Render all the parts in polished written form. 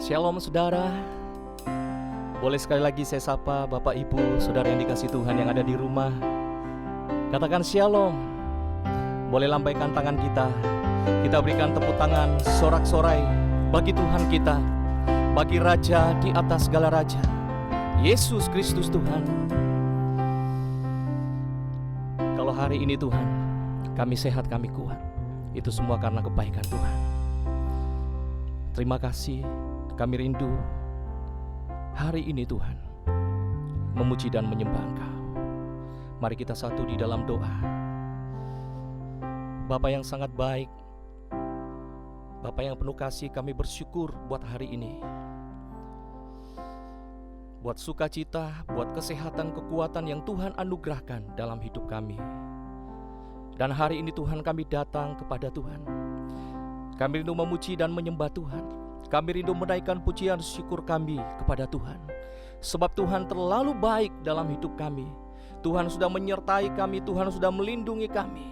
Shalom saudara. Boleh sekali lagi saya sapa Bapak Ibu, saudara yang dikasihi Tuhan yang ada di rumah. Katakan shalom. Boleh lambaikan tangan kita. Kita berikan tepuk tangan sorak-sorai bagi Tuhan kita, bagi Raja di atas segala raja, Yesus Kristus Tuhan. Kalau hari ini Tuhan, kami sehat, kami kuat, itu semua karena kebaikan Tuhan. Terima kasih. Kami rindu hari ini Tuhan memuji dan menyembah Engkau. Mari kita satu di dalam doa. Bapa yang sangat baik, Bapa yang penuh kasih, kami bersyukur buat hari ini, buat sukacita, buat kesehatan, kekuatan yang Tuhan anugerahkan dalam hidup kami. Dan hari ini Tuhan, kami datang kepada Tuhan. Kami rindu memuji dan menyembah Tuhan. Kami rindu menaikkan pujian syukur kami kepada Tuhan, sebab Tuhan terlalu baik dalam hidup kami. Tuhan sudah menyertai kami, Tuhan sudah melindungi kami.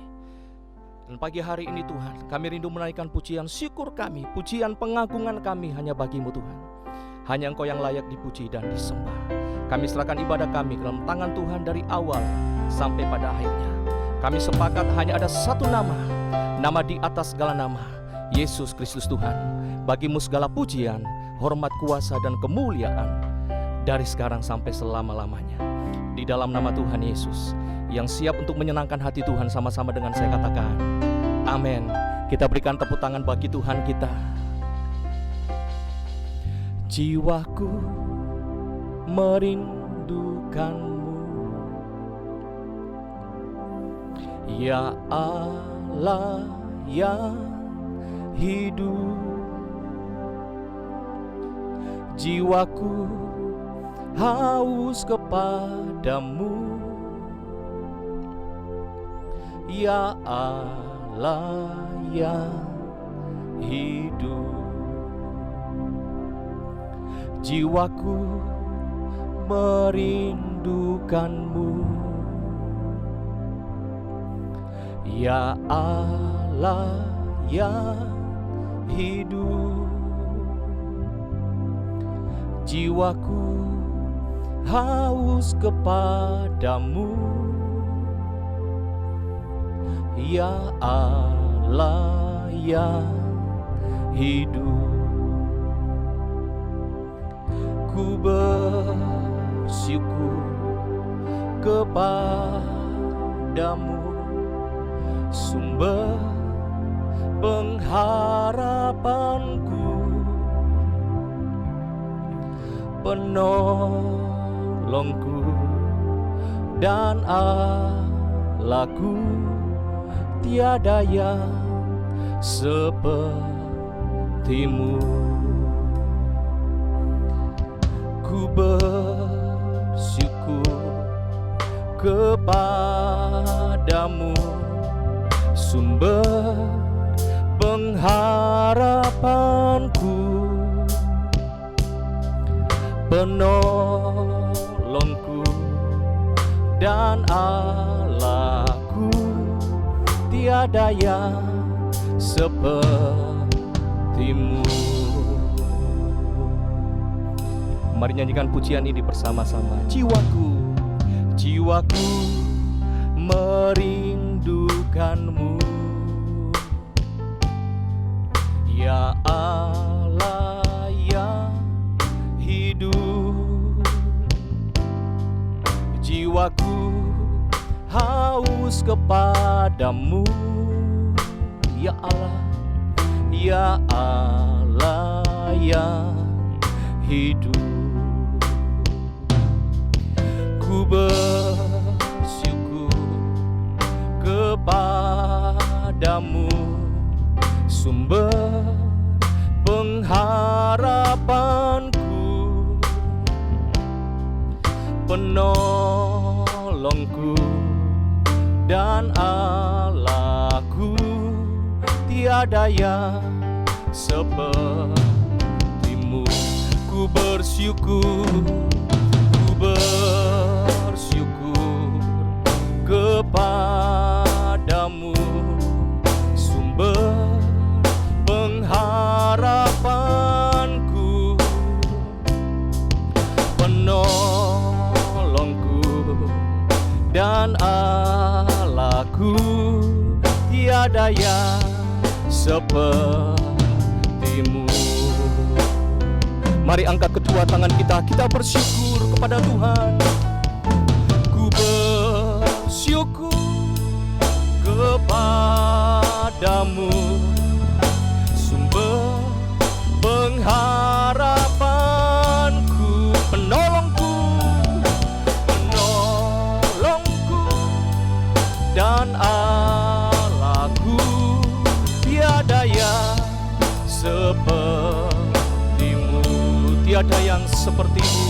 Dan pagi hari ini Tuhan, kami rindu menaikkan pujian syukur kami, pujian pengagungan kami hanya bagi-Mu Tuhan. Hanya Engkau yang layak dipuji dan disembah. Kami serahkan ibadah kami ke dalam tangan Tuhan dari awal sampai pada akhirnya. Kami sepakat hanya ada satu nama, nama di atas segala nama, Yesus Kristus Tuhan. Bagi-Mu segala pujian, hormat, kuasa, dan kemuliaan dari sekarang sampai selama-lamanya. Di dalam nama Tuhan Yesus yang siap untuk menyenangkan hati Tuhan, sama-sama dengan saya katakan amin. Kita berikan tepuk tangan bagi Tuhan kita. Jiwaku merindukan-Mu, ya Allah yang hidup. Jiwaku haus kepadamu, ya Allah yang hidup. Jiwaku merindukan-Mu, ya Allah yang hidup. Jiwaku haus kepadamu, ya Allah yang hidup. Ku bersyukur kepadamu, sumber pengharapanku, penolongku dan Allahku, tiada yang seperti-Mu. Ku bersyukur kepadamu, sumber pengharapanku, penolongku dan Allahku, tiada yang seperti-Mu. Mari nyanyikan pujian ini bersama-sama. Jiwaku, jiwaku merindukan-Mu, ya Allah yang hidup. Jiwaku haus kepadamu, ya Allah, ya Allah yang hidup. Ku bersyukur kepadamu, sumber pengharapanku, penolongku dan Allahku, tiada yang seperti-Mu. Ku bersyukur kepadamu, sumber pengharapanku, Ku tiada yang sepertimu. Mari angkat kedua tangan kita, kita bersyukur kepada Tuhan. Ku bersyukur kepadamu, sumber pengharapanku, penolongku dan Allahku. Tiada yang sepertimu, tiada yang sepertimu,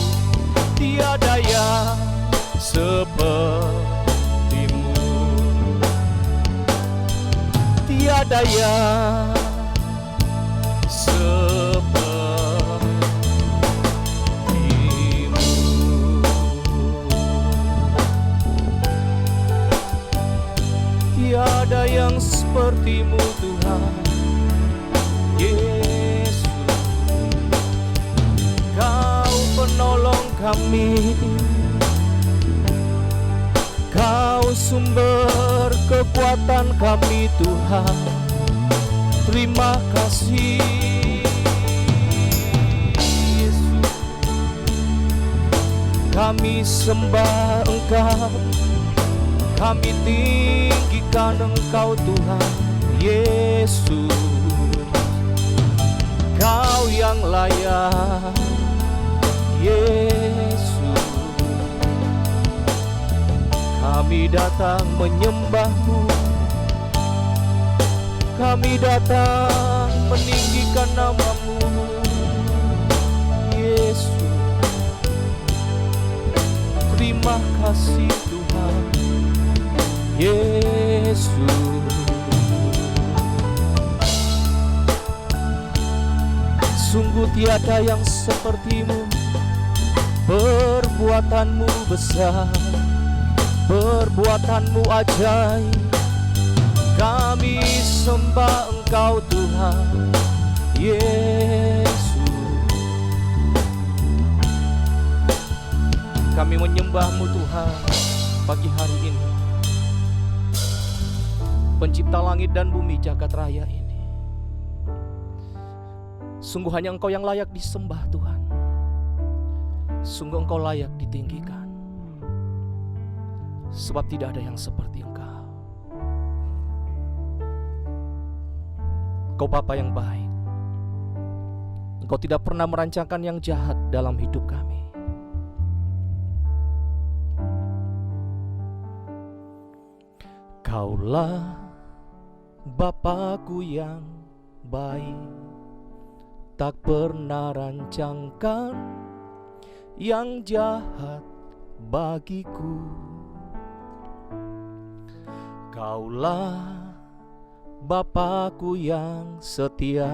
tiada yang sepertimu, tiada yang sepertimu. Tiada yang sepertimu Tuhan Yesus. Kau penolong kami, Kau sumber kekuatan kami Tuhan. Terima kasih Yesus. Kami sembah Engkau, kami tinggikan Engkau Tuhan Yesus. Kau yang layak Yesus. Kami datang menyembah-Mu, kami datang meninggikan nama-Mu Yesus. Terima kasih Tuhan Yesus. Sungguh tiada yang seperti-Mu, perbuatan-Mu besar, perbuatan-Mu ajaib. Kami sembah Engkau Tuhan Yesus. Kami menyembah-Mu Tuhan pagi hari ini, Pencipta langit dan bumi jagat raya ini. Sungguh hanya Engkau yang layak disembah Tuhan. Sungguh Engkau layak ditinggikan, sebab tidak ada yang seperti Engkau. Engkau Bapa yang baik. Engkau tidak pernah merancangkan yang jahat dalam hidup kami. Kaulah Bapakku yang baik, tak pernah rancangkan yang jahat bagiku. Kaulah Bapakku yang setia,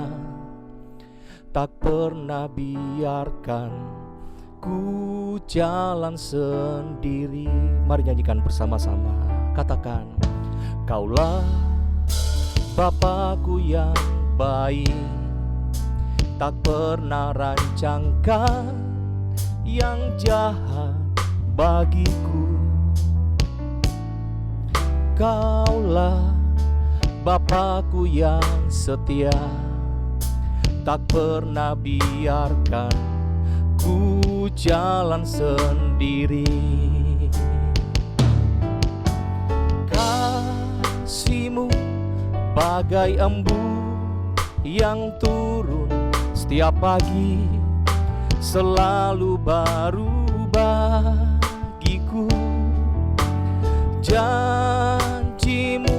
tak pernah biarkan ku jalan sendiri. Mari nyanyikan bersama-sama, katakan, Kaulah Bapakku yang baik, tak pernah rancangkan yang jahat bagiku. Kaulah Bapakku yang setia, tak pernah biarkan ku jalan sendiri. Kasih-Mu bagai embun yang turun setiap pagi, selalu baru bagiku. Janji-Mu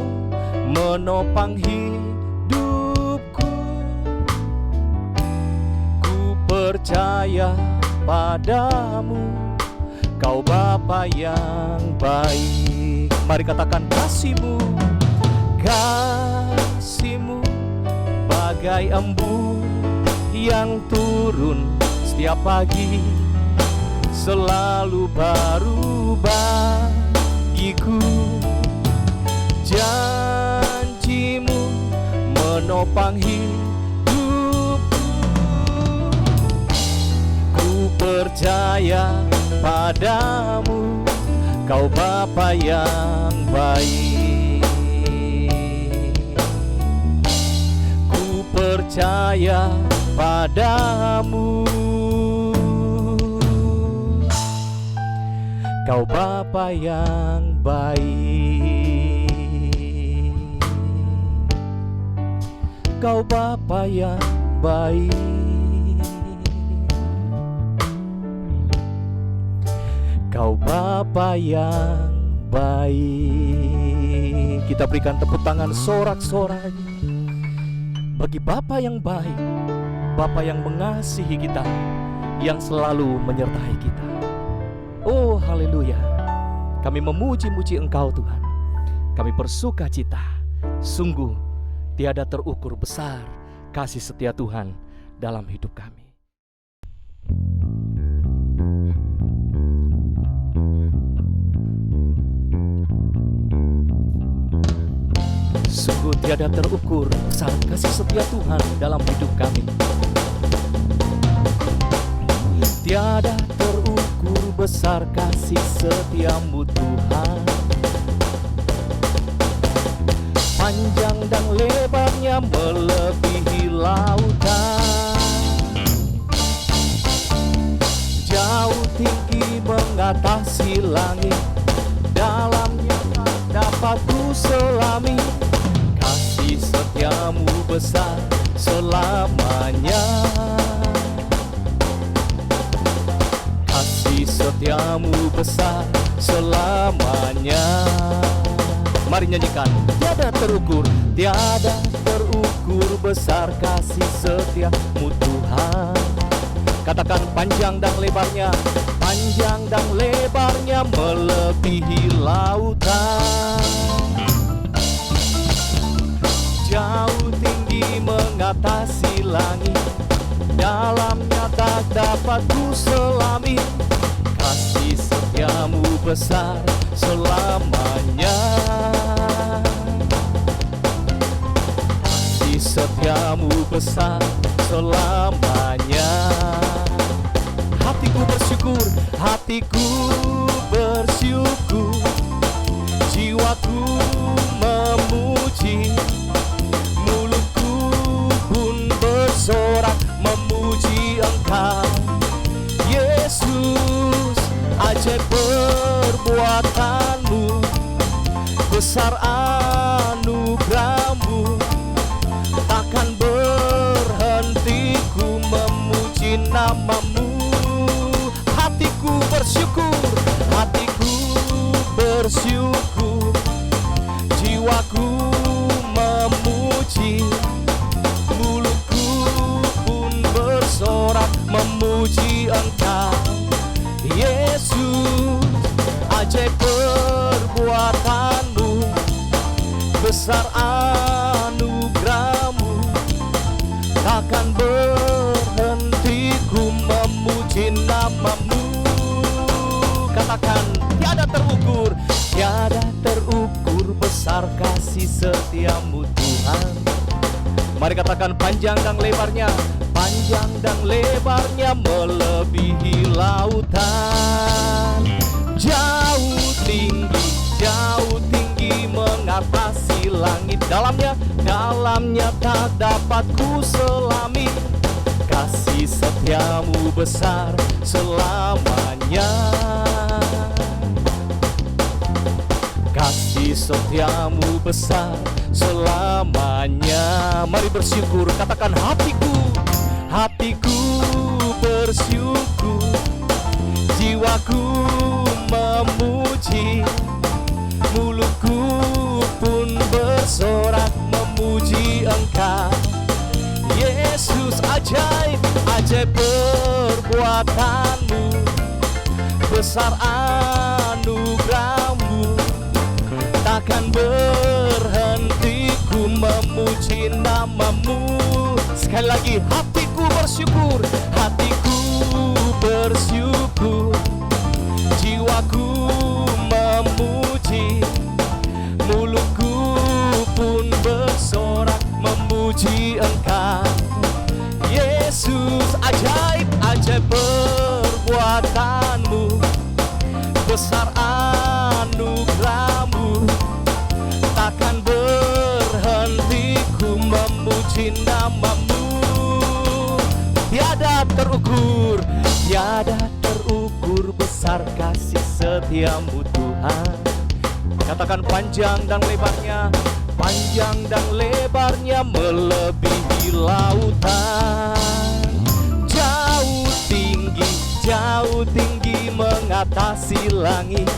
menopang hidupku. Ku percaya padamu, Kau Bapa yang baik. Mari katakan, kasih-Mu, kasih-Mu bagai embun yang turun setiap pagi, selalu baru bagiku. Janji-Mu menopang hidupku. Ku percaya padamu, Kau Bapa yang baik. percaya padamu. Kau Bapa yang baik, Kau Bapa yang baik, Kau Bapa yang baik. Kita berikan tepuk tangan sorak-sorai bagi Bapa yang baik, Bapa yang mengasihi kita, yang selalu menyertai kita. Oh haleluya, kami memuji-muji Engkau Tuhan. Kami bersuka cita, sungguh tiada terukur besar kasih setia Tuhan dalam hidup kami. Sungguh tiada terukur besar kasih setia Tuhan dalam hidup kami. Tiada terukur besar kasih setiamu Tuhan. Panjang dan lebarnya melebihi lautan, jauh tinggi mengatasi langit, dalamnya tak dapat ku selami. Kasih setiamu besar selamanya, kasih setiamu besar selamanya. Mari nyanyikan. Tiada terukur besar kasih setiamu Tuhan. Katakan panjang dan lebarnya melebihi lautan, jauh tinggi mengatasi langit, dalamnya tak dapat ku selami. Kasih setiamu besar selamanya, kasih setiamu besar selamanya. Hatiku bersyukur, jiwaku memuji, mulutku pun bersorak memuji Engkau Yesus. Ajaib perbuatanmu, besar anugerahmu, takkan berhenti ku memuji namamu. Hatiku bersyukur, jiwaku memuji, mulutku pun bersorak memuji Engkau Yesus. Ajaib perbuatanmu, besar anugerahmu, takkan berhenti ku memuji namamu. Katakan tiada terukur besar kasih setiamu Tuhan. Mari katakan panjang dan lebarnya melebihi lautan, jauh tinggi mengatasi langit, dalamnya tak dapat ku selami. Kasih setiamu besar selamanya, kasih setiamu besar selamanya. Mari bersyukur, katakan hatiku bersyukur, jiwaku memuji, mulutku pun bersorak memuji Engkau Yesus. Ajaib perbuatanmu, besar anugerahmu, takkan berhenti ku memuji namamu. Sekali lagi, hatiku bersyukur, jiwaku memuji, mulutku pun bersorak memuji Engkau Yesus. Ajaib perbuatanmu, besar anugerahmu, takkan berhenti ku memuji namamu. terukur, tiada terukur besar kasih setiamu Tuhan. Katakan panjang dan lebarnya, panjang dan lebarnya melebihi lautan. Jauh tinggi mengatasi langit,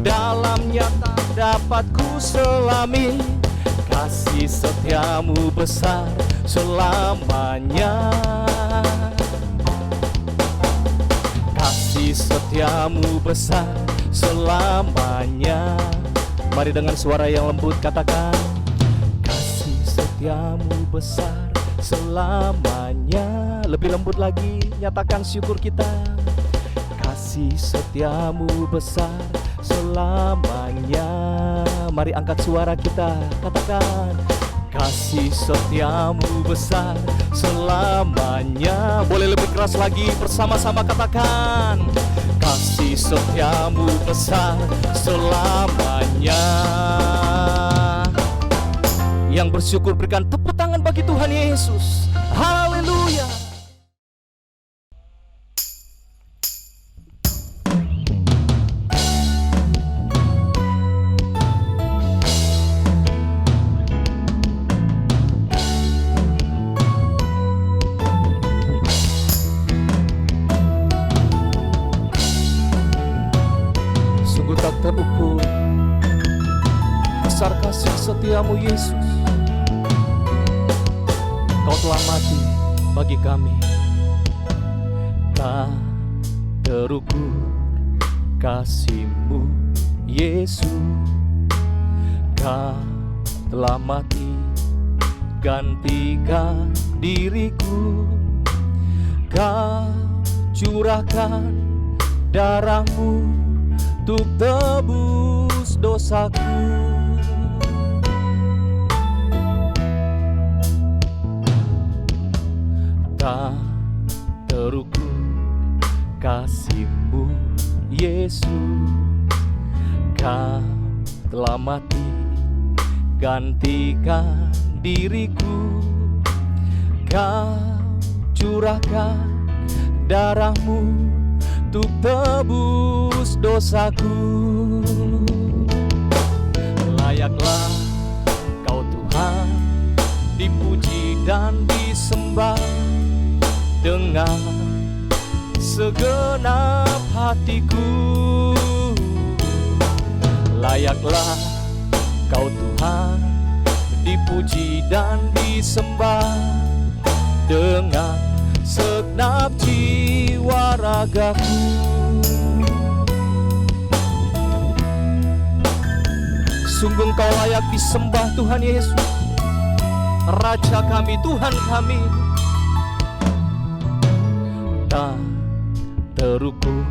dalamnya tak dapat ku selami. Kasih setiamu besar selamanya. Kasih setiamu besar selamanya. Mari dengan suara yang lembut katakan, kasih setiamu besar selamanya. Lebih lembut lagi, nyatakan syukur kita. Kasih setiamu besar selamanya. Mari angkat suara kita, katakan, kasih setiamu besar selamanya. Boleh lebih keras lagi, bersama-sama katakan, kasih setiamu besar selamanya. Yang bersyukur berikan tepuk tangan bagi Tuhan Yesus. Haleluya. Sungguh tak terukur besar kasih setiamu Yesus. Kau telah mati bagi kami. Tak terukur kasih-Mu Yesus. Kau telah mati gantikan diriku. Kau curahkan darah-Mu untuk tebus dosaku. Tak terukur kasih-Mu Yesus. Kau telah mati gantikan diriku. Kau curahkan darah-Mu untuk tebus dosaku. Layaklah Kau Tuhan dipuji dan disembah dengan segenap hatiku. Layaklah Kau Tuhan dipuji dan disembah dengan segenap jiwa ragaku. Sungguh Engkau layak disembah Tuhan Yesus, Raja kami, Tuhan kami. Tak terukur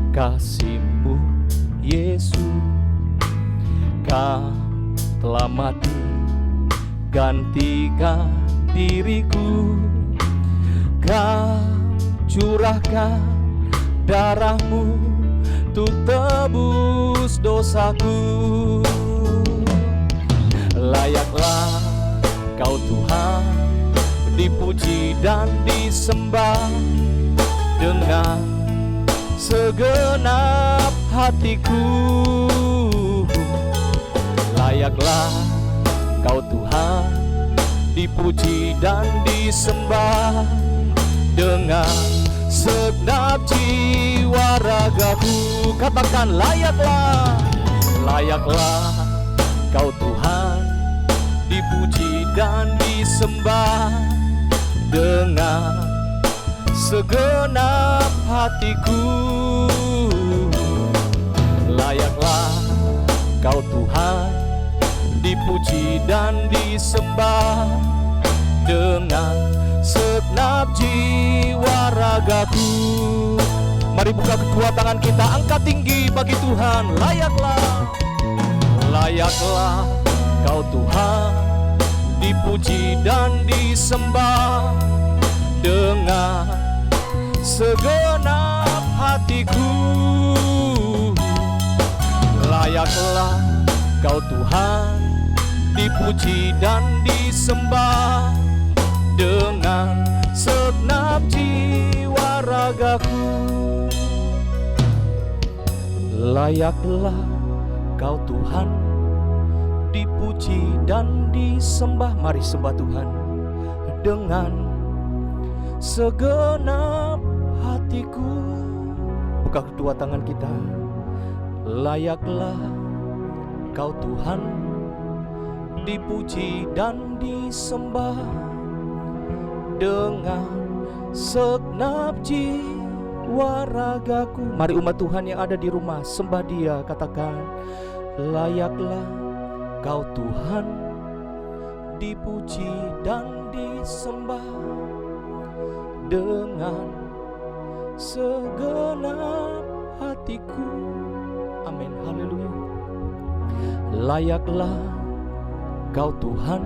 kasih-Mu Yesus. Kau telah mati gantikan diriku. Kau curahkan darah-Mu untuk tebus dosaku. Layaklah Kau Tuhan dipuji dan disembah dengan segenap hatiku. Layaklah Kau Tuhan dipuji dan disembah dengan segenap jiwa ragaku. Katakan, layaklah, layaklah Kau Tuhan dipuji dan disembah dengan segenap hatiku. Layaklah Kau Tuhan dipuji dan disembah dengan segenap jiwa ragaku. Mari buka kedua tangan kita, angkat tinggi bagi Tuhan. Layaklah, layaklah Kau Tuhan dipuji dan disembah dengan segenap hatiku. Layaklah Kau Tuhan dipuji dan disembah dengan segenap segenap jiwa ragaku. Layaklah Kau Tuhan dipuji dan disembah. Mari sembah Tuhan dengan segenap hatiku. Buka kedua tangan kita. Layaklah Kau Tuhan dipuji dan disembah dengan segenap jiwa ragaku. Mari umat Tuhan yang ada di rumah, sembah Dia, katakan, layaklah Kau Tuhan dipuji dan disembah dengan segenap hatiku. Amin, haleluya. Layaklah Kau Tuhan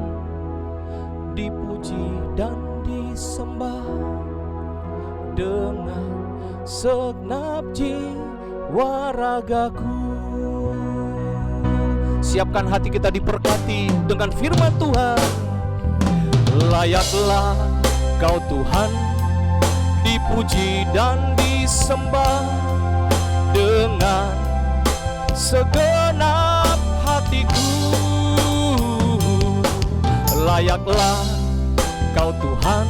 dipuji dan disembah dengan segenap jiwa ragaku. Siapkan hati kita diberkati dengan firman Tuhan. Layaklah Kau Tuhan dipuji dan disembah dengan segenap hatiku. Layaklah Kau Tuhan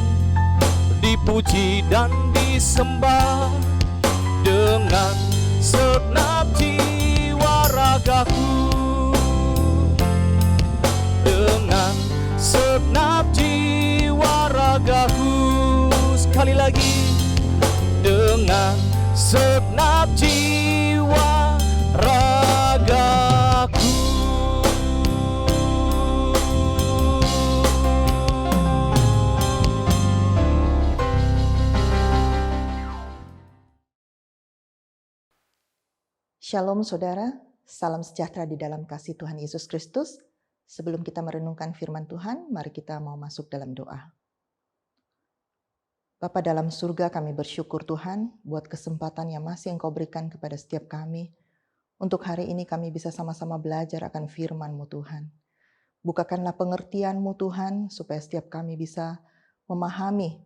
dipuji dan disembah dengan segenap jiwa ragaku. Dengan segenap jiwa ragaku. Sekali lagi, dengan segenap jiwa ragaku. Shalom saudara, salam sejahtera di dalam kasih Tuhan Yesus Kristus. Sebelum kita merenungkan firman Tuhan, mari kita mau masuk dalam doa. Bapa dalam surga, kami bersyukur Tuhan buat kesempatan yang masih Engkau berikan kepada setiap kami. Untuk hari ini kami bisa sama-sama belajar akan firman-Mu Tuhan. Bukakanlah pengertian-Mu Tuhan, supaya setiap kami bisa memahami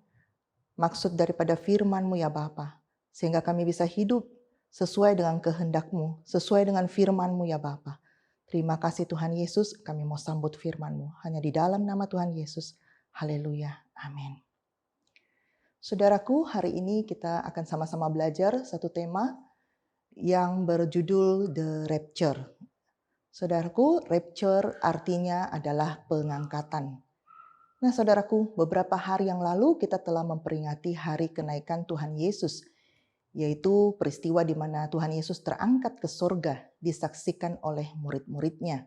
maksud daripada firman-Mu ya Bapa, sehingga kami bisa hidup sesuai dengan kehendak-Mu, sesuai dengan firman-Mu ya Bapa. Terima kasih Tuhan Yesus, kami mau sambut firman-Mu. Hanya di dalam nama Tuhan Yesus. Haleluya. Amin. Saudaraku, hari ini kita akan sama-sama belajar satu tema yang berjudul The Rapture. Saudaraku, rapture artinya adalah pengangkatan. Nah saudaraku, beberapa hari yang lalu kita telah memperingati hari kenaikan Tuhan Yesus, yaitu peristiwa di mana Tuhan Yesus terangkat ke surga, disaksikan oleh murid-muridnya.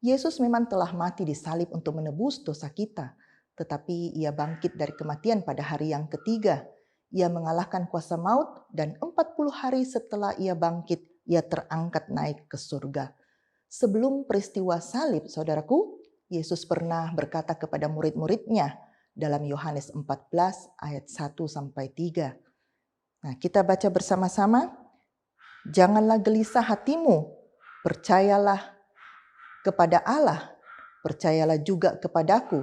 Yesus memang telah mati di salib untuk menebus dosa kita, tetapi Ia bangkit dari kematian pada hari yang ketiga. Ia mengalahkan kuasa maut dan 40 hari setelah Ia bangkit, Ia terangkat naik ke surga. Sebelum peristiwa salib, saudaraku, Yesus pernah berkata kepada murid-muridnya dalam Yohanes 14 ayat 1-3. Nah, kita baca bersama-sama. Janganlah gelisah hatimu, percayalah kepada Allah, percayalah juga kepadaku.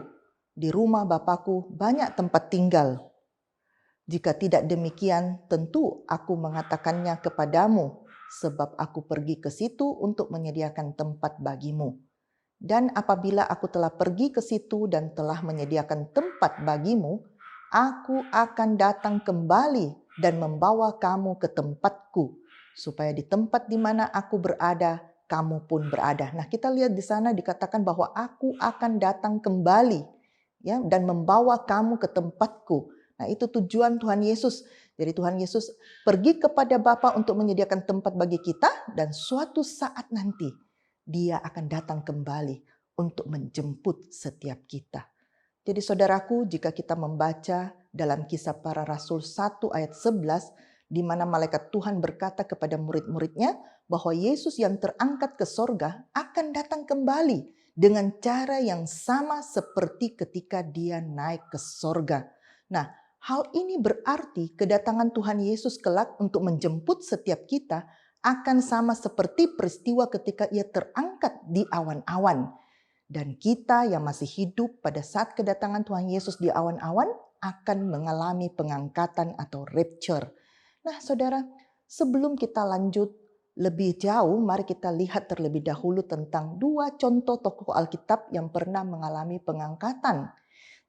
Di rumah Bapakku banyak tempat tinggal. Jika tidak demikian, tentu aku mengatakannya kepadamu, sebab aku pergi ke situ untuk menyediakan tempat bagimu. Dan apabila aku telah pergi ke situ dan telah menyediakan tempat bagimu, aku akan datang kembali dan membawa kamu ke tempatku, supaya di tempat di mana aku berada, kamu pun berada. Nah, kita lihat di sana dikatakan bahwa aku akan datang kembali, ya, dan membawa kamu ke tempatku. Nah, itu tujuan Tuhan Yesus. Jadi Tuhan Yesus pergi kepada Bapa untuk menyediakan tempat bagi kita, dan suatu saat nanti Dia akan datang kembali untuk menjemput setiap kita. Jadi saudaraku, jika kita membaca dalam Kisah Para Rasul 1 ayat 11, di mana malaikat Tuhan berkata kepada murid-muridnya bahwa Yesus yang terangkat ke sorga akan datang kembali dengan cara yang sama seperti ketika Dia naik ke sorga. Nah, hal ini berarti kedatangan Tuhan Yesus kelak untuk menjemput setiap kita akan sama seperti peristiwa ketika Ia terangkat di awan-awan. Dan kita yang masih hidup pada saat kedatangan Tuhan Yesus di awan-awan akan mengalami pengangkatan atau rapture. Nah saudara, sebelum kita lanjut lebih jauh, mari kita lihat terlebih dahulu tentang dua contoh tokoh Alkitab yang pernah mengalami pengangkatan.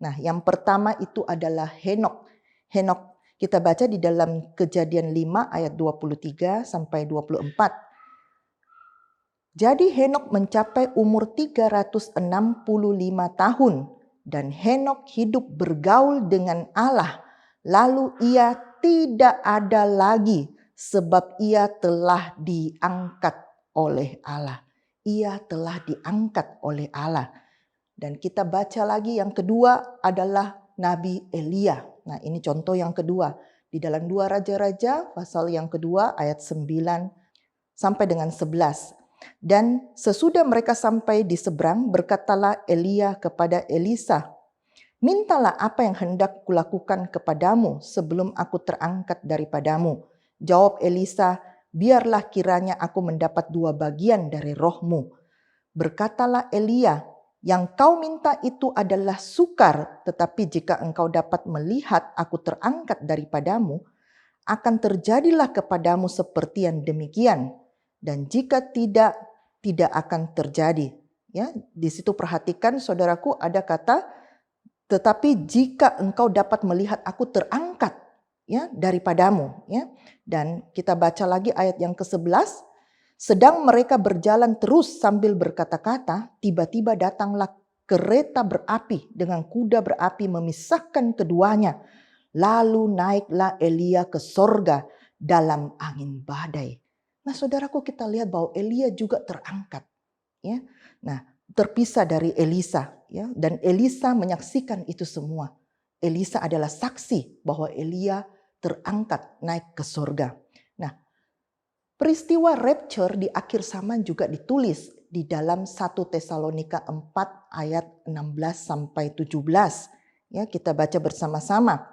Nah, yang pertama itu adalah Henokh. Henokh kita baca di dalam Kejadian 5 ayat 23 sampai 24. Jadi Henokh mencapai umur 365 tahun dan Henokh hidup bergaul dengan Allah. Lalu ia tidak ada lagi sebab ia telah diangkat oleh Allah. Ia telah diangkat oleh Allah. Dan kita baca lagi yang kedua adalah Nabi Elia. Nah ini contoh yang kedua. Di dalam 2 Raja-Raja pasal yang kedua ayat 9 sampai dengan 11. Dan sesudah mereka sampai di seberang, berkatalah Elia kepada Elisa, "Mintalah apa yang hendak kulakukan kepadamu sebelum aku terangkat daripadamu." Jawab Elisa, "Biarlah kiranya aku mendapat 2 bagian dari rohmu." Berkatalah Elia, "Yang kau minta itu adalah sukar, tetapi jika engkau dapat melihat aku terangkat daripadamu, akan terjadilah kepadamu seperti yang demikian. Dan jika tidak, tidak akan terjadi." Ya, di situ perhatikan saudaraku ada kata, "Tetapi jika engkau dapat melihat aku terangkat ya daripadamu." Ya. Dan kita baca lagi ayat yang ke-11. Sedang mereka berjalan terus sambil berkata-kata, tiba-tiba datanglah kereta berapi dengan kuda berapi memisahkan keduanya. Lalu naiklah Elia ke sorga dalam angin badai. Nah saudaraku, kita lihat bahwa Elia juga terangkat. Ya. Nah terpisah dari Elisa. Ya. Dan Elisa menyaksikan itu semua. Elisa adalah saksi bahwa Elia terangkat naik ke sorga. Nah, peristiwa rapture di akhir zaman juga ditulis di dalam 1 Tesalonika 4 ayat 16 sampai 17. Ya, kita baca bersama-sama.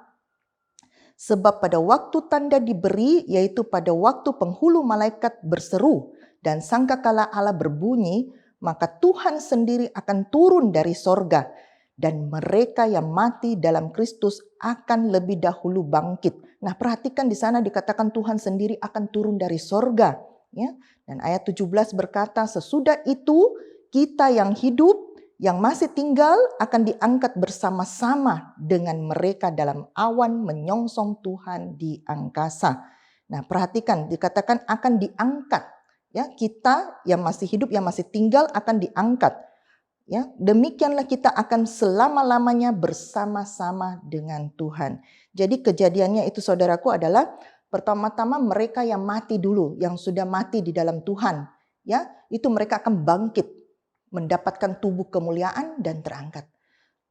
Sebab pada waktu tanda diberi, yaitu pada waktu penghulu malaikat berseru dan sangkakala Allah berbunyi, maka Tuhan sendiri akan turun dari sorga dan mereka yang mati dalam Kristus akan lebih dahulu bangkit. Nah, perhatikan di sana dikatakan Tuhan sendiri akan turun dari sorga. Ya. Dan ayat 17 berkata, sesudah itu kita yang hidup, yang masih tinggal akan diangkat bersama-sama dengan mereka dalam awan menyongsong Tuhan di angkasa. Nah, perhatikan dikatakan akan diangkat. Ya, kita yang masih hidup, yang masih tinggal akan diangkat. Ya, demikianlah kita akan selama-lamanya bersama-sama dengan Tuhan. Jadi kejadiannya itu saudaraku adalah pertama-tama mereka yang mati dulu, yang sudah mati di dalam Tuhan, ya, itu mereka akan bangkit, mendapatkan tubuh kemuliaan dan terangkat.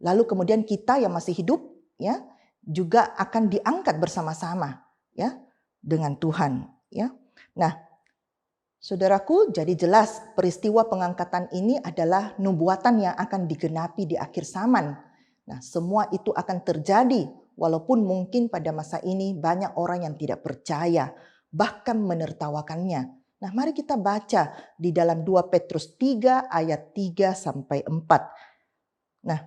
Lalu kemudian kita yang masih hidup, ya, juga akan diangkat bersama-sama, ya, dengan Tuhan, ya. Nah, saudaraku, jadi jelas peristiwa pengangkatan ini adalah nubuatan yang akan digenapi di akhir zaman. Nah, semua itu akan terjadi walaupun mungkin pada masa ini banyak orang yang tidak percaya, bahkan menertawakannya. Nah, mari kita baca di dalam 2 Petrus 3 ayat 3 sampai 4. Nah,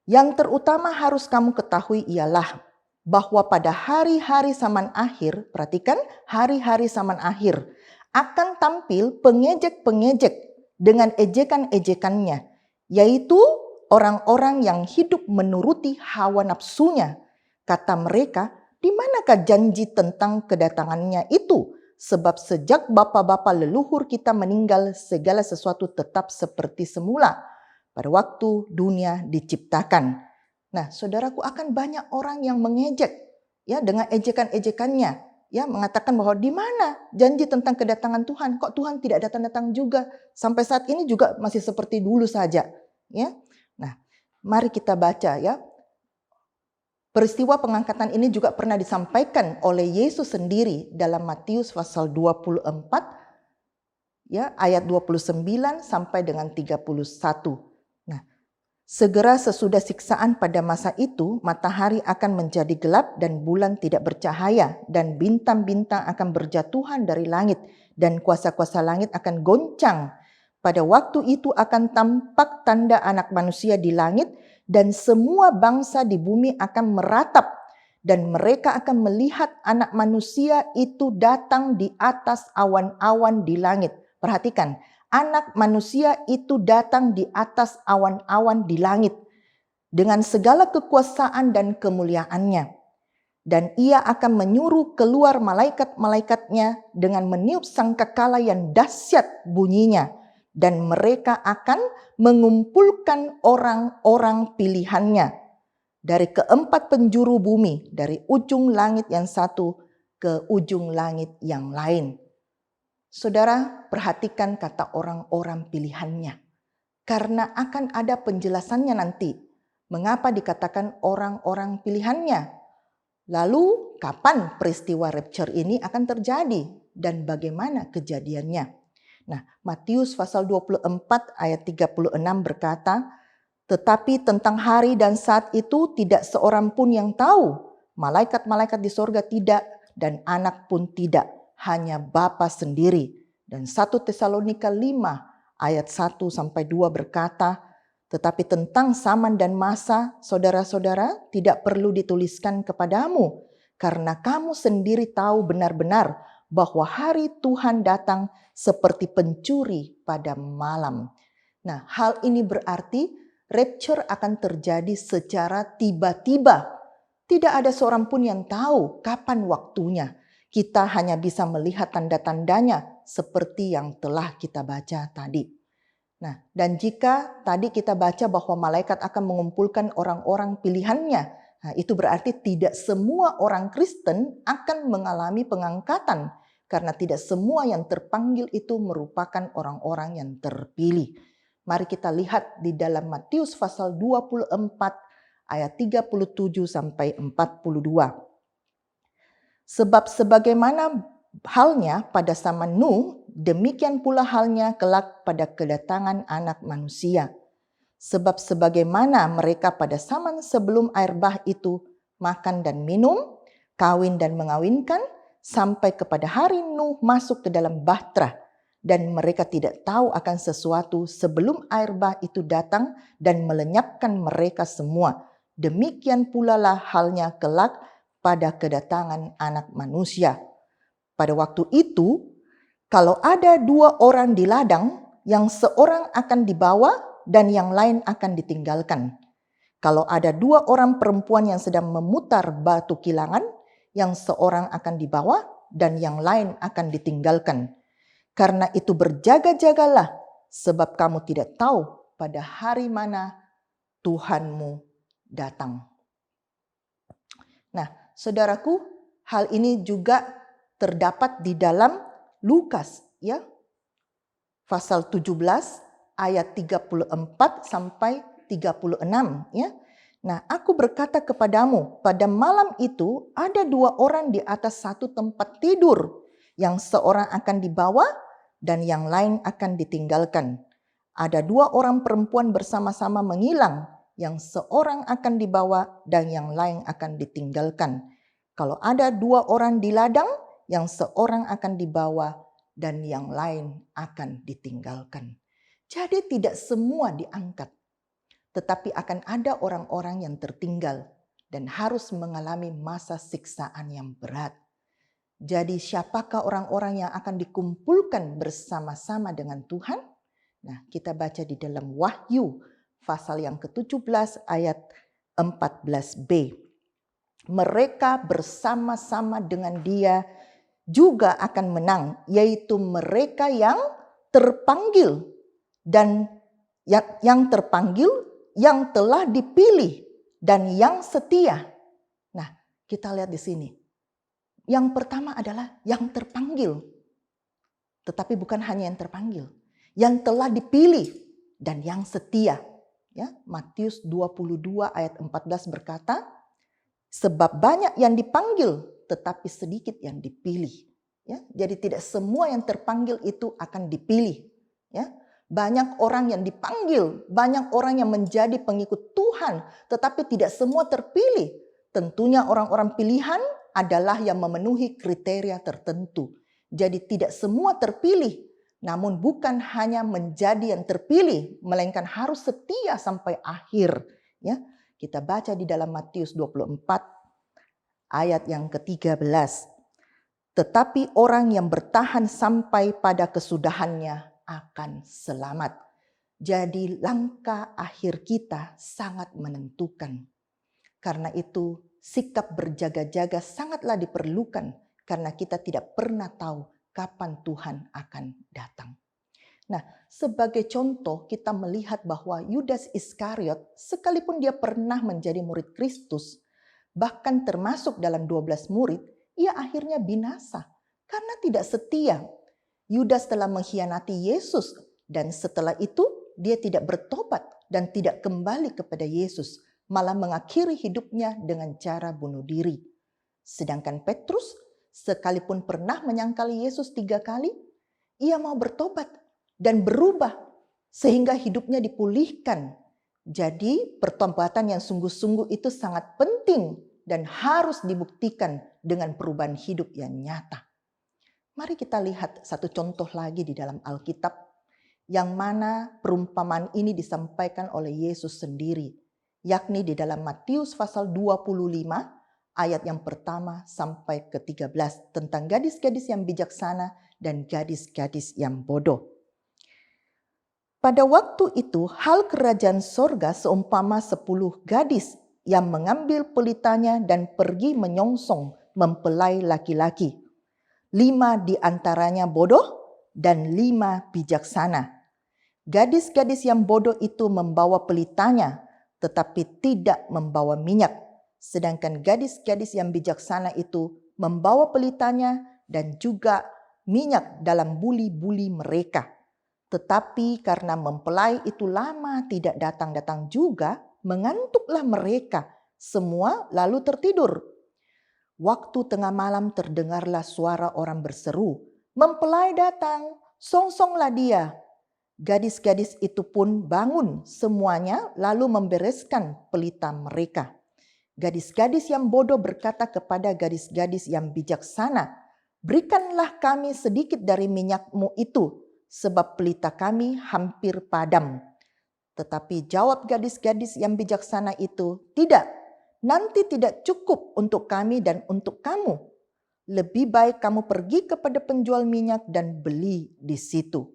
yang terutama harus kamu ketahui ialah bahwa pada hari-hari zaman akhir, perhatikan hari-hari zaman akhir, akan tampil pengejek-pengejek dengan ejekan-ejekannya, yaitu orang-orang yang hidup menuruti hawa nafsunya. Kata mereka, di manakah janji tentang kedatangannya itu? Sebab sejak bapa-bapa leluhur kita meninggal, segala sesuatu tetap seperti semula pada waktu dunia diciptakan. Nah, saudaraku, akan banyak orang yang mengejek ya dengan ejekan-ejekannya, ya, mengatakan bahwa di mana janji tentang kedatangan Tuhan? Kok Tuhan tidak datang-datang juga? Sampai saat ini juga masih seperti dulu saja, ya. Nah, mari kita baca ya. Peristiwa pengangkatan ini juga pernah disampaikan oleh Yesus sendiri dalam Matius pasal 24 ya, ayat 29 sampai dengan 31. Nah, segera sesudah siksaan pada masa itu, matahari akan menjadi gelap dan bulan tidak bercahaya dan bintang-bintang akan berjatuhan dari langit dan kuasa-kuasa langit akan goncang. Pada waktu itu akan tampak tanda Anak Manusia di langit dan semua bangsa di bumi akan meratap, dan mereka akan melihat Anak Manusia itu datang di atas awan-awan di langit. Perhatikan, Anak Manusia itu datang di atas awan-awan di langit dengan segala kekuasaan dan kemuliaannya. Dan ia akan menyuruh keluar malaikat-malaikatnya dengan meniup sangkakala yang dahsyat bunyinya. Dan mereka akan mengumpulkan orang-orang pilihannya dari keempat penjuru bumi, dari ujung langit yang satu ke ujung langit yang lain. Saudara, perhatikan kata orang-orang pilihannya. Karena akan ada penjelasannya nanti. Mengapa dikatakan orang-orang pilihannya? Lalu kapan peristiwa rapture ini akan terjadi dan bagaimana kejadiannya? Nah, Matius pasal 24 ayat 36 berkata, tetapi tentang hari dan saat itu tidak seorang pun yang tahu. Malaikat-malaikat di sorga tidak dan anak pun tidak, hanya Bapa sendiri. Dan 1 Tesalonika 5 ayat 1 sampai 2 berkata, tetapi tentang zaman dan masa, saudara-saudara, tidak perlu dituliskan kepadamu, karena kamu sendiri tahu benar-benar bahwa hari Tuhan datang seperti pencuri pada malam. Nah, hal ini berarti rapture akan terjadi secara tiba-tiba. Tidak ada seorang pun yang tahu kapan waktunya. Kita hanya bisa melihat tanda-tandanya seperti yang telah kita baca tadi. Nah, dan jika tadi kita baca bahwa malaikat akan mengumpulkan orang-orang pilihannya, nah itu berarti tidak semua orang Kristen akan mengalami pengangkatan karena tidak semua yang terpanggil itu merupakan orang-orang yang terpilih. Mari kita lihat di dalam Matius pasal 24 ayat 37 sampai 42. Sebab sebagaimana halnya pada zaman Nuh, demikian pula halnya kelak pada kedatangan Anak Manusia. Sebab sebagaimana mereka pada zaman sebelum air bah itu makan dan minum, kawin dan mengawinkan, sampai kepada hari Nuh masuk ke dalam bahtera, dan mereka tidak tahu akan sesuatu sebelum air bah itu datang dan melenyapkan mereka semua. Demikian pula lah halnya kelak pada kedatangan Anak Manusia. Pada waktu itu, kalau ada dua orang di ladang, yang seorang akan dibawa dan yang lain akan ditinggalkan. Kalau ada dua orang perempuan yang sedang memutar batu kilangan, yang seorang akan dibawa dan yang lain akan ditinggalkan. Karena itu berjaga-jagalah, sebab kamu tidak tahu pada hari mana Tuhanmu datang. Nah, saudaraku, hal ini juga terdapat di dalam Lukas, ya, pasal 17 ayat 34 sampai 36, ya. Nah, aku berkata kepadamu, pada malam itu ada dua orang di atas satu tempat tidur, yang seorang akan dibawa dan yang lain akan ditinggalkan. Ada dua orang perempuan bersama-sama mengilang, yang seorang akan dibawa dan yang lain akan ditinggalkan. Kalau ada dua orang di ladang, yang seorang akan dibawa dan yang lain akan ditinggalkan. Jadi tidak semua diangkat, tetapi akan ada orang-orang yang tertinggal dan harus mengalami masa siksaan yang berat. Jadi siapakah orang-orang yang akan dikumpulkan bersama-sama dengan Tuhan? Nah, kita baca di dalam Wahyu pasal yang ke-17 ayat 14b. Mereka bersama-sama dengan Dia juga akan menang, yaitu mereka yang terpanggil dan yang terpanggil, yang telah dipilih dan yang setia. Nah, kita lihat di sini. Yang pertama adalah yang terpanggil. Tetapi bukan hanya yang terpanggil, yang telah dipilih dan yang setia. Ya, Matius 22 ayat 14 berkata, sebab banyak yang dipanggil tetapi sedikit yang dipilih. Ya, jadi tidak semua yang terpanggil itu akan dipilih. Ya, banyak orang yang dipanggil, banyak orang yang menjadi pengikut Tuhan, tetapi tidak semua terpilih. Tentunya orang-orang pilihan adalah yang memenuhi kriteria tertentu. Jadi tidak semua terpilih, namun bukan hanya menjadi yang terpilih, melainkan harus setia sampai akhir. ya. Kita baca di dalam Matius 24 ayat yang ke-13. Tetapi orang yang bertahan sampai pada kesudahannya akan selamat. Jadi langkah akhir kita sangat menentukan. Karena itu sikap berjaga-jaga sangatlah diperlukan karena kita tidak pernah tahu kapan Tuhan akan datang. Nah, sebagai contoh kita melihat bahwa Yudas Iskariot sekalipun dia pernah menjadi murid Kristus, bahkan termasuk dalam 12 murid, ia akhirnya binasa karena tidak setia. Yudas telah mengkhianati Yesus dan setelah itu dia tidak bertobat dan tidak kembali kepada Yesus, malah mengakhiri hidupnya dengan cara bunuh diri. Sedangkan Petrus sekalipun pernah menyangkali Yesus 3 kali, ia mau bertobat dan berubah sehingga hidupnya dipulihkan. Jadi pertobatan yang sungguh-sungguh itu sangat penting dan harus dibuktikan dengan perubahan hidup yang nyata. Mari kita lihat satu contoh lagi di dalam Alkitab, yang mana perumpamaan ini disampaikan oleh Yesus sendiri, yakni di dalam Matius pasal 25 ayat yang pertama sampai ke-13 tentang gadis-gadis yang bijaksana dan gadis-gadis yang bodoh. Pada waktu itu hal kerajaan sorga seumpama 10 gadis yang mengambil pelitanya dan pergi menyongsong mempelai laki-laki. 5 di antaranya bodoh dan 5 bijaksana. Gadis-gadis yang bodoh itu membawa pelitanya tetapi tidak membawa minyak. Sedangkan gadis-gadis yang bijaksana itu membawa pelitanya dan juga minyak dalam buli-buli mereka. Tetapi karena mempelai itu lama tidak datang-datang juga, mengantuklah mereka semua lalu tertidur. Waktu tengah malam terdengarlah suara orang berseru, "Mempelai datang, songsonglah dia." Gadis-gadis itu pun bangun semuanya lalu membereskan pelita mereka. Gadis-gadis yang bodoh berkata kepada gadis-gadis yang bijaksana, "Berikanlah kami sedikit dari minyakmu itu, sebab pelita kami hampir padam." Tetapi jawab gadis-gadis yang bijaksana itu, "Tidak, nanti tidak cukup untuk kami dan untuk kamu. Lebih baik kamu pergi kepada penjual minyak dan beli di situ."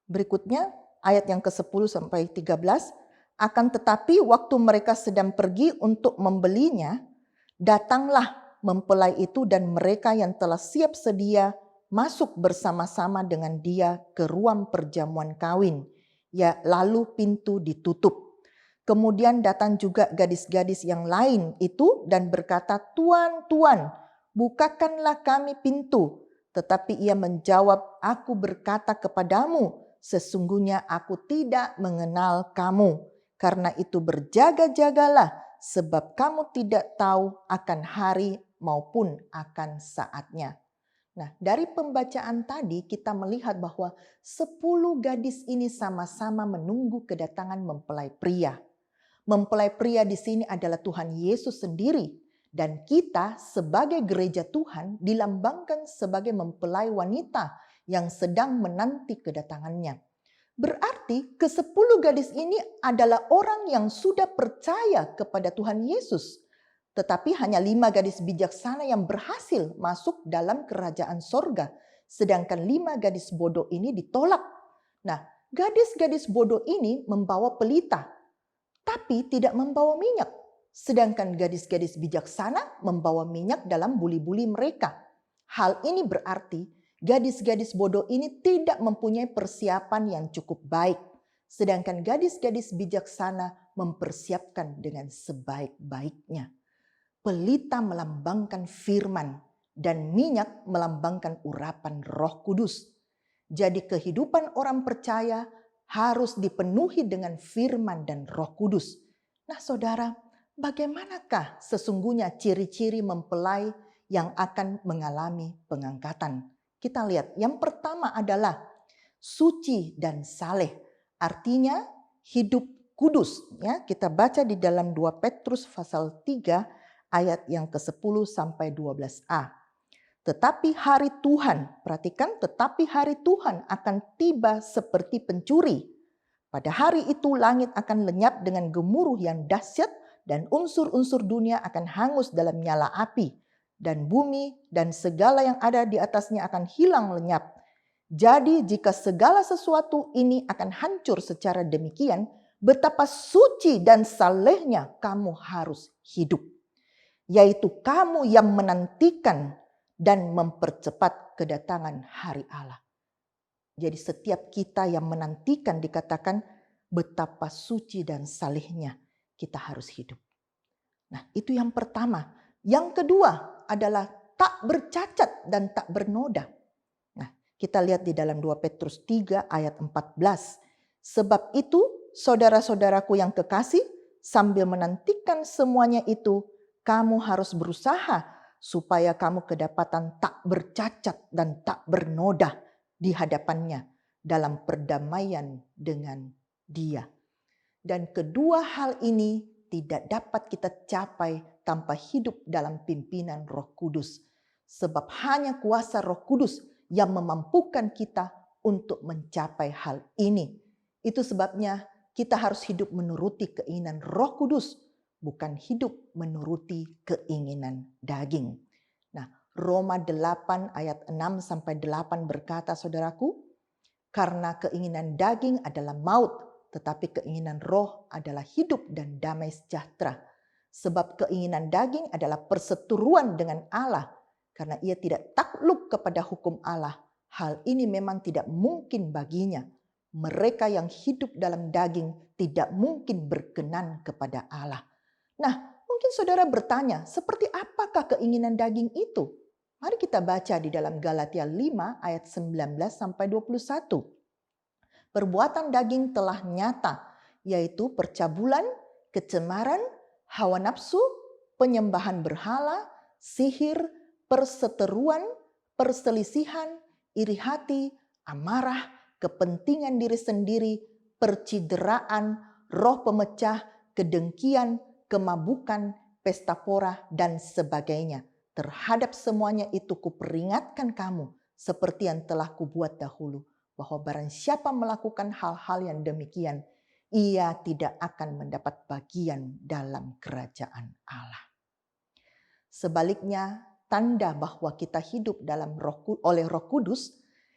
Berikutnya ayat yang ke-10 sampai 13. Akan tetapi waktu mereka sedang pergi untuk membelinya, datanglah mempelai itu dan mereka yang telah siap sedia masuk bersama-sama dengan dia ke ruang perjamuan kawin. Ya, lalu pintu ditutup. Kemudian datang juga gadis-gadis yang lain itu dan berkata, "Tuan, Tuan, bukakanlah kami pintu." Tetapi ia menjawab, "Aku berkata kepadamu, sesungguhnya aku tidak mengenal kamu. Karena itu berjaga-jagalah, sebab kamu tidak tahu akan hari maupun akan saatnya." Nah, dari pembacaan tadi kita melihat bahwa 10 gadis ini sama-sama menunggu kedatangan mempelai pria. Mempelai pria di sini adalah Tuhan Yesus sendiri. Dan kita sebagai gereja Tuhan dilambangkan sebagai mempelai wanita yang sedang menanti kedatangannya. Berarti ke-10 gadis ini adalah orang yang sudah percaya kepada Tuhan Yesus. Tetapi hanya 5 gadis bijaksana yang berhasil masuk dalam kerajaan sorga. Sedangkan 5 gadis bodoh ini ditolak. Nah, gadis-gadis bodoh ini membawa pelita, tapi tidak membawa minyak. Sedangkan gadis-gadis bijaksana membawa minyak dalam buli-buli mereka. Hal ini berarti gadis-gadis bodoh ini tidak mempunyai persiapan yang cukup baik. Sedangkan gadis-gadis bijaksana mempersiapkan dengan sebaik-baiknya. Pelita melambangkan firman dan minyak melambangkan urapan Roh Kudus. Jadi kehidupan orang percaya harus dipenuhi dengan firman dan Roh Kudus. Nah, saudara, bagaimanakah sesungguhnya ciri-ciri mempelai yang akan mengalami pengangkatan? Kita lihat, yang pertama adalah suci dan saleh. Artinya hidup kudus. Ya, kita baca di dalam 2 Petrus pasal 3 ayat yang ke-10 sampai 12a. Tetapi hari Tuhan, perhatikan, tetapi hari Tuhan akan tiba seperti pencuri. Pada hari itu langit akan lenyap dengan gemuruh yang dahsyat dan unsur-unsur dunia akan hangus dalam nyala api. Dan bumi dan segala yang ada di atasnya akan hilang lenyap. Jadi jika segala sesuatu ini akan hancur secara demikian, betapa suci dan salehnya kamu harus hidup. Yaitu kamu yang menantikan dan mempercepat kedatangan hari Allah. Jadi setiap kita yang menantikan dikatakan betapa suci dan salehnya kita harus hidup. Nah, itu yang pertama. Yang kedua adalah tak bercacat dan tak bernoda. Nah, kita lihat di dalam 2 Petrus 3 ayat 14. Sebab itu, saudara-saudaraku yang kekasih, sambil menantikan semuanya itu, kamu harus berusaha supaya kamu kedapatan tak bercacat dan tak bernoda di hadapannya dalam perdamaian dengan Dia. Dan kedua hal ini tidak dapat kita capai tanpa hidup dalam pimpinan Roh Kudus. Sebab hanya kuasa Roh Kudus yang memampukan kita untuk mencapai hal ini. Itu sebabnya kita harus hidup menuruti keinginan Roh Kudus, bukan hidup menuruti keinginan daging. Nah, Roma 8 ayat 6-8 berkata, saudaraku, karena keinginan daging adalah maut, tetapi keinginan roh adalah hidup dan damai sejahtera. Sebab keinginan daging adalah perseteruan dengan Allah. Karena ia tidak takluk kepada hukum Allah. Hal ini memang tidak mungkin baginya. Mereka yang hidup dalam daging tidak mungkin berkenan kepada Allah. Nah, mungkin saudara bertanya, seperti apakah keinginan daging itu? Mari kita baca di dalam Galatia 5 ayat 19-21. Perbuatan daging telah nyata, yaitu percabulan, kecemaran, hawa nafsu, penyembahan berhala, sihir, perseteruan, perselisihan, iri hati, amarah, kepentingan diri sendiri, percideraan, roh pemecah, kedengkian, kemabukan, pesta pora, dan sebagainya. Terhadap semuanya itu kuperingatkan kamu, seperti yang telah kubuat dahulu, bahwa barang siapa melakukan hal-hal yang demikian, ia tidak akan mendapat bagian dalam kerajaan Allah. Sebaliknya, tanda bahwa kita hidup oleh Roh Kudus,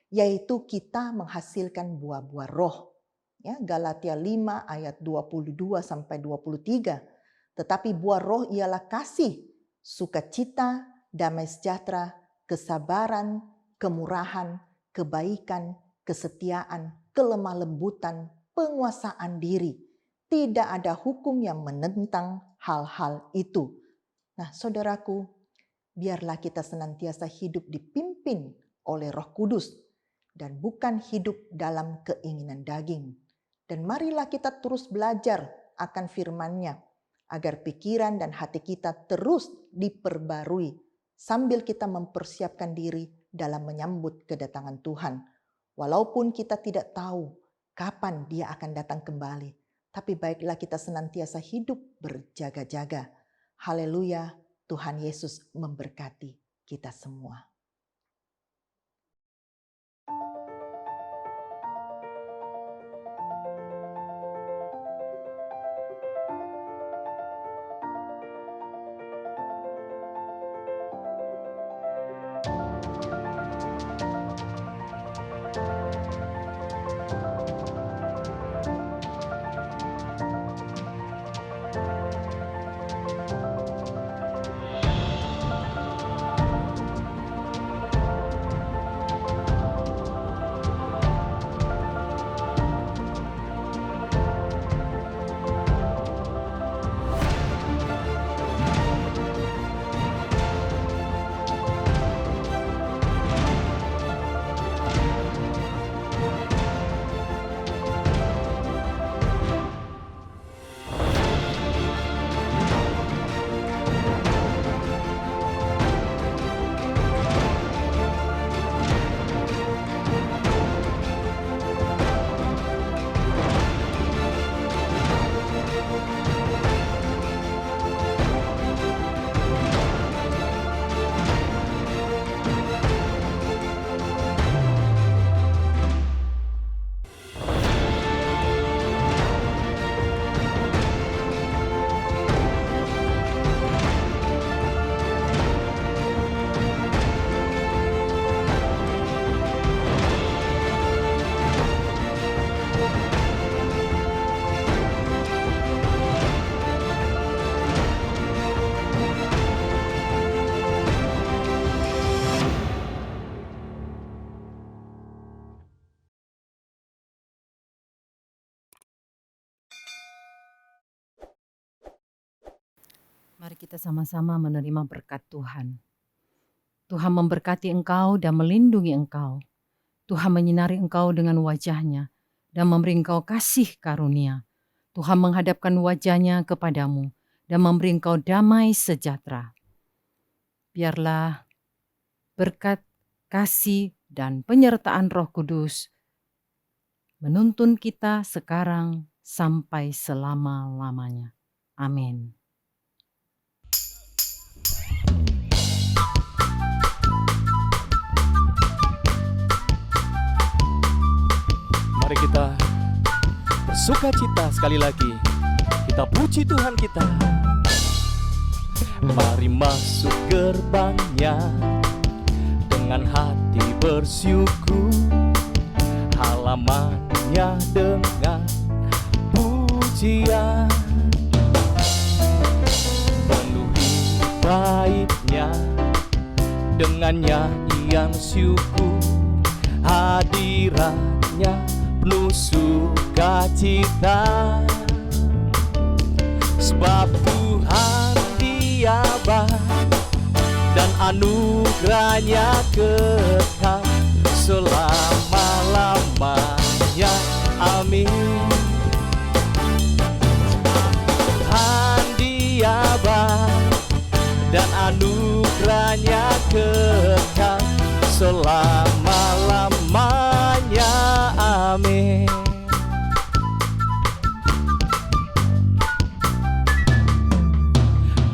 yaitu kita menghasilkan buah-buah roh. Ya, Galatia 5 ayat 22-23. Tetapi buah roh ialah kasih, sukacita, damai sejahtera, kesabaran, kemurahan, kebaikan, kesetiaan, kelemah lembutan, penguasaan diri. Tidak ada hukum yang menentang hal-hal itu. Nah, saudaraku, biarlah kita senantiasa hidup dipimpin oleh Roh Kudus dan bukan hidup dalam keinginan daging. Dan marilah kita terus belajar akan firman-Nya agar pikiran dan hati kita terus diperbarui sambil kita mempersiapkan diri dalam menyambut kedatangan Tuhan. Walaupun kita tidak tahu kapan Dia akan datang kembali, tapi baiklah kita senantiasa hidup berjaga-jaga. Haleluya, Tuhan Yesus memberkati kita semua. Mari kita sama-sama menerima berkat Tuhan. Tuhan memberkati engkau dan melindungi engkau. Tuhan menyinari engkau dengan wajah-Nya dan memberi engkau kasih karunia. Tuhan menghadapkan wajah-Nya kepadamu dan memberi engkau damai sejahtera. Biarlah berkat, kasih, dan penyertaan Roh Kudus menuntun kita sekarang sampai selama-lamanya. Amin. Mari kita bersuka cita sekali lagi. Kita puji Tuhan kita. Mari masuk gerbangnya dengan hati bersyukur, halamannya dengan pujian, penuhi baitnya dengan nyanyian syukur, hadiratnya penuh sukacita. Sebab Tuhan Dia baik dan anugerahnya kekal selama-lamanya. Amin. Tuhan Dia baik dan anugerahnya kekal selama-lamanya. Amin.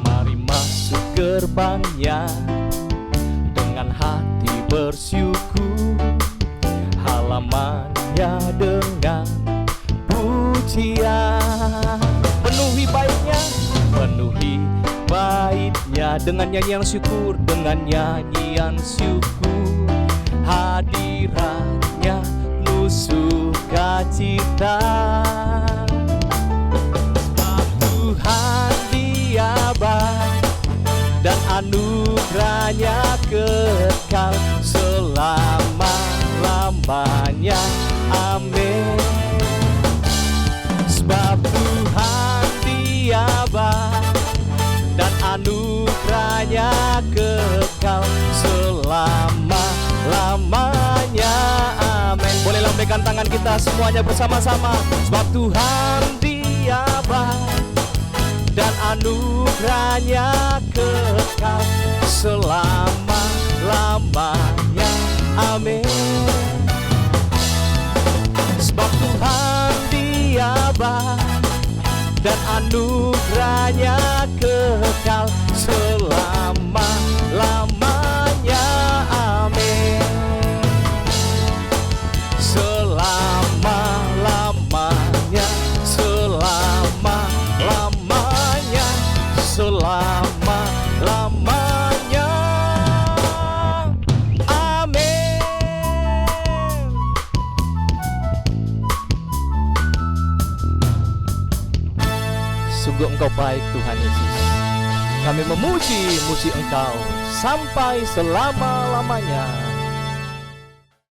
Mari masuk gerbangnya dengan hati bersyukur, halamannya dengan pujian, penuhi baitnya dengan nyanyian syukur, hadiratnya penuh sukacita. Sebab Tuhan Dia baik dan anugerahnya kekal selama-lamanya. Amin. Sebab Tuhan Dia baik dan anugerahnya kekal selama-lamanya. Amin. Boleh lambaikan tangan kita semuanya bersama-sama. Sebab Tuhan Dia baik dan anugerahnya kekal selama-lamanya. Amin. Sebab Tuhan Dia baik dan anugerahnya kekal selama-lamanya. Amin. Selama-lamanya, selama-lamanya, selama-lamanya. Amin. Sungguh Engkau baik Tuhan Yesus. Kami memuji Engkau sampai selama-lamanya.